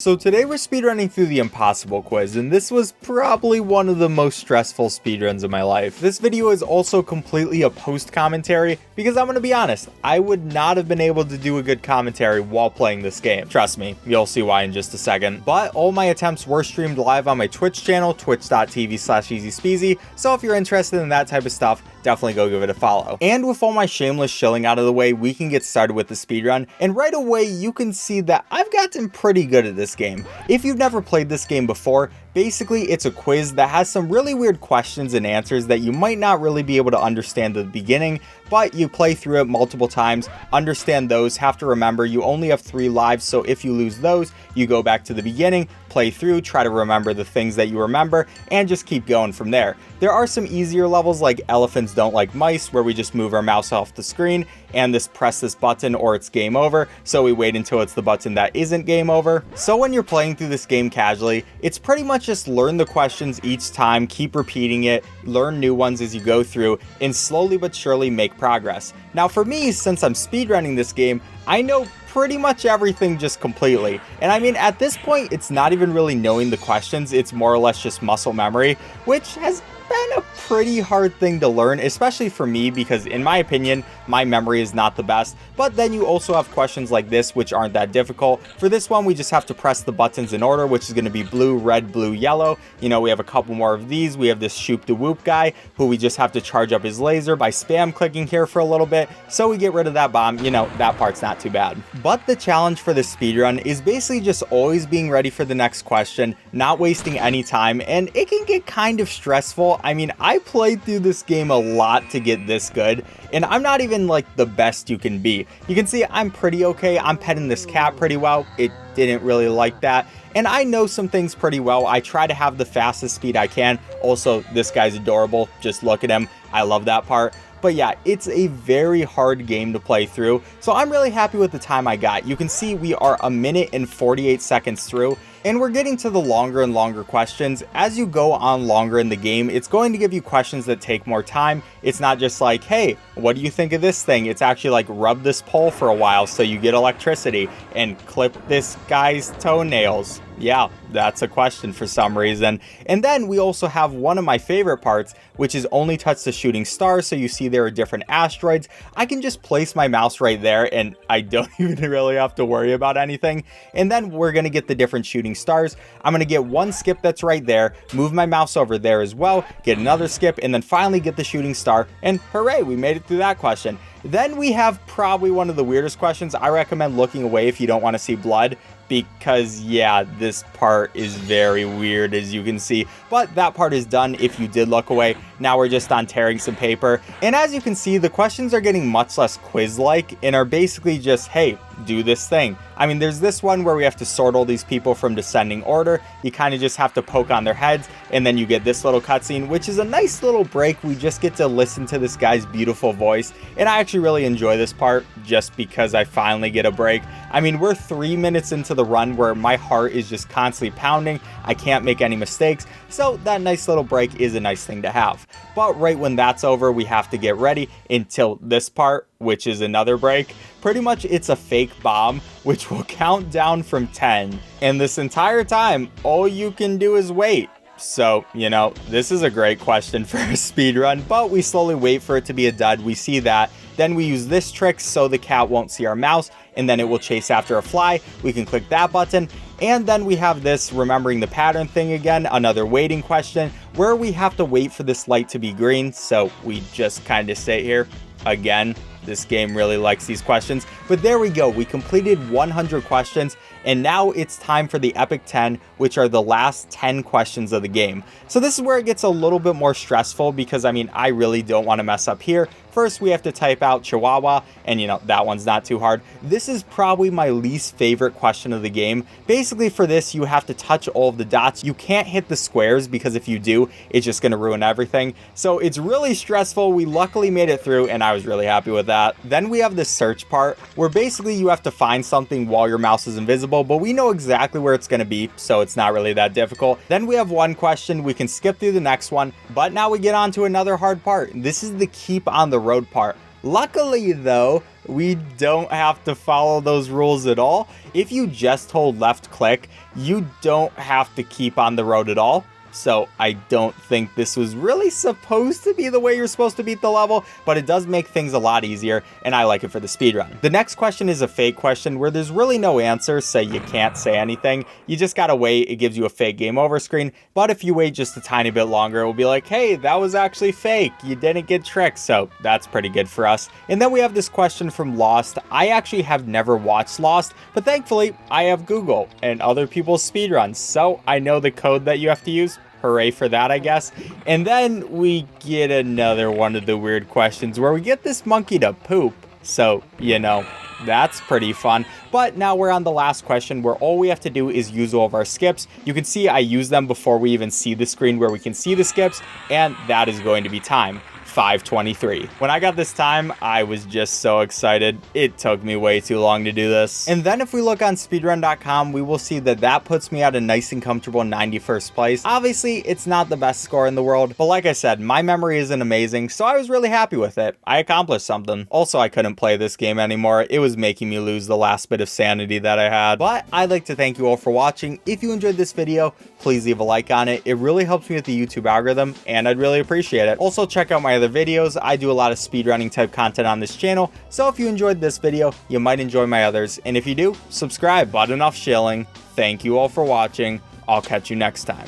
So today we're speedrunning through the Impossible Quiz, and this was probably one of the most stressful speedruns of my life. This video is also completely a post-commentary, because I'm gonna be honest, I would not have been able to do a good commentary while playing this game. Trust me, you'll see why in just a second. But all my attempts were streamed live on my Twitch channel, twitch.tv/EazySpeezy, so if you're interested in that type of stuff, definitely go give it a follow. And with all my shameless shilling out of the way, we can get started with the speedrun, and right away you can see that I've gotten pretty good at this game. If you've never played this game before, basically it's a quiz that has some really weird questions and answers that you might not really be able to understand at the beginning, but you play through it multiple times, understand those, have to remember you only have 3 lives, so if you lose those, you go back to the beginning, play through, try to remember the things that you remember, and just keep going from there. There are some easier levels like Elephants Don't Like Mice, where we just move our mouse off the screen and press this button or it's game over, so we wait until it's the button that isn't game over. So when you're playing through this game casually, it's pretty much just learn the questions each time, keep repeating it, learn new ones as you go through, and slowly but surely make progress. Now for me, since I'm speedrunning this game, I know pretty much everything just completely. And I mean, at this point, it's not even really knowing the questions, it's more or less just muscle memory, which has been a pretty hard thing to learn, especially for me, because in my opinion, my memory is not the best. But then you also have questions like this, which aren't that difficult. For this one, we just have to press the buttons in order, which is going to be blue, red, blue, yellow. You know, we have a couple more of these. We have this shoop de whoop guy, who we just have to charge up his laser by spam clicking here for a little bit, so we get rid of that bomb. You know, that part's not too bad. But the challenge for this speedrun is basically just always being ready for the next question, not wasting any time, and it can get kind of stressful. I mean, I played through this game a lot to get this good, and I'm not even like the best you can be. You can see I'm pretty okay. I'm petting this cat pretty well. It didn't really like that. And I know some things pretty well. I try to have the fastest speed I can. Also, this guy's adorable. Just look at him. I love that part. But yeah, it's a very hard game to play through, so I'm really happy with the time I got. You can see we are 1 minute and 48 seconds through, and we're getting to the longer and longer questions. As you go on longer in the game, it's going to give you questions that take more time. It's not just like, hey, what do you think of this thing? It's actually like, rub this pole for a while so you get electricity, and clip this guy's toenails. Yeah, that's a question for some reason. And then we also have one of my favorite parts, which is only touch the shooting star, so you see there are different asteroids. I can just place my mouse right there and I don't even really have to worry about anything. And then we're gonna get the different shooting stars. I'm gonna get one skip that's right there, move my mouse over there as well, get another skip, and then finally get the shooting star, and hooray, we made it through that question. Then we have probably one of the weirdest questions. I recommend looking away if you don't want to see blood, because yeah, this part is very weird, as you can see. But that part is done if you did look away. Now we're just on tearing some paper, and as you can see, the questions are getting much less quiz-like and are basically just, hey, do this thing. I mean, there's this one where we have to sort all these people from descending order. You kind of just have to poke on their heads, and then you get this little cutscene, which is a nice little break. We just get to listen to this guy's beautiful voice, and I actually really enjoy this part just because I finally get a break. I mean, we're 3 minutes into the run where my heart is just constantly pounding. I can't make any mistakes, so that nice little break is a nice thing to have. But right when that's over, we have to get ready until this part, which is another break. Pretty much it's a fake bomb, which will count down from 10. And this entire time, all you can do is wait. So, you know, this is a great question for a speedrun, but we slowly wait for it to be a dud. We see that. Then we use this trick so the cat won't see our mouse, and then it will chase after a fly. We can click that button, and then we have this remembering the pattern thing again, another waiting question, where we have to wait for this light to be green, so we just kind of sit here. Again, this game really likes these questions, but there we go. We completed 100 questions, and now it's time for the Epic 10, which are the last 10 questions of the game. So this is where it gets a little bit more stressful, because I mean, I really don't want to mess up here. First, we have to type out Chihuahua, and you know, that one's not too hard. This is probably my least favorite question of the game. Basically, for this, you have to touch all of the dots. You can't hit the squares, because if you do, it's just going to ruin everything. So it's really stressful. We luckily made it through, and I was really happy with that. Then we have the search part, where basically you have to find something while your mouse is invisible, but we know exactly where it's going to be, so it's not really that difficult. Then we have one question. We can skip through the next one, but now we get on to another hard part. This is the keep on the road part. Luckily though, we don't have to follow those rules at all. If you just hold left click, you don't have to keep on the road at all. So I don't think this was really supposed to be the way you're supposed to beat the level, but it does make things a lot easier, and I like it for the speedrun. The next question is a fake question where there's really no answer, so you can't say anything. You just gotta wait. It gives you a fake game over screen, but if you wait just a tiny bit longer, it will be like, hey, that was actually fake. You didn't get tricked, so that's pretty good for us. And then we have this question from Lost. I actually have never watched Lost, but thankfully I have Google and other people's speedruns, so I know the code that you have to use. Hooray for that, I guess. And then we get another one of the weird questions where we get this monkey to poop. So, you know, that's pretty fun. But now we're on the last question where all we have to do is use all of our skips. You can see I use them before we even see the screen where we can see the skips, and that is going to be time. 5:23. When I got this time, I was just so excited. It took me way too long to do this. And then if we look on speedrun.com, we will see that that puts me at a nice and comfortable 91st place. Obviously, it's not the best score in the world, but like I said, my memory isn't amazing, so I was really happy with it. I accomplished something. Also, I couldn't play this game anymore. It was making me lose the last bit of sanity that I had. But I'd like to thank you all for watching. If you enjoyed this video, please leave a like on it. It really helps me with the YouTube algorithm, and I'd really appreciate it. Also, check out my other videos. I do a lot of speedrunning type content on this channel, so if you enjoyed this video, you might enjoy my others, and if you do, subscribe. But enough shilling. Thank you all for watching. I'll catch you next time.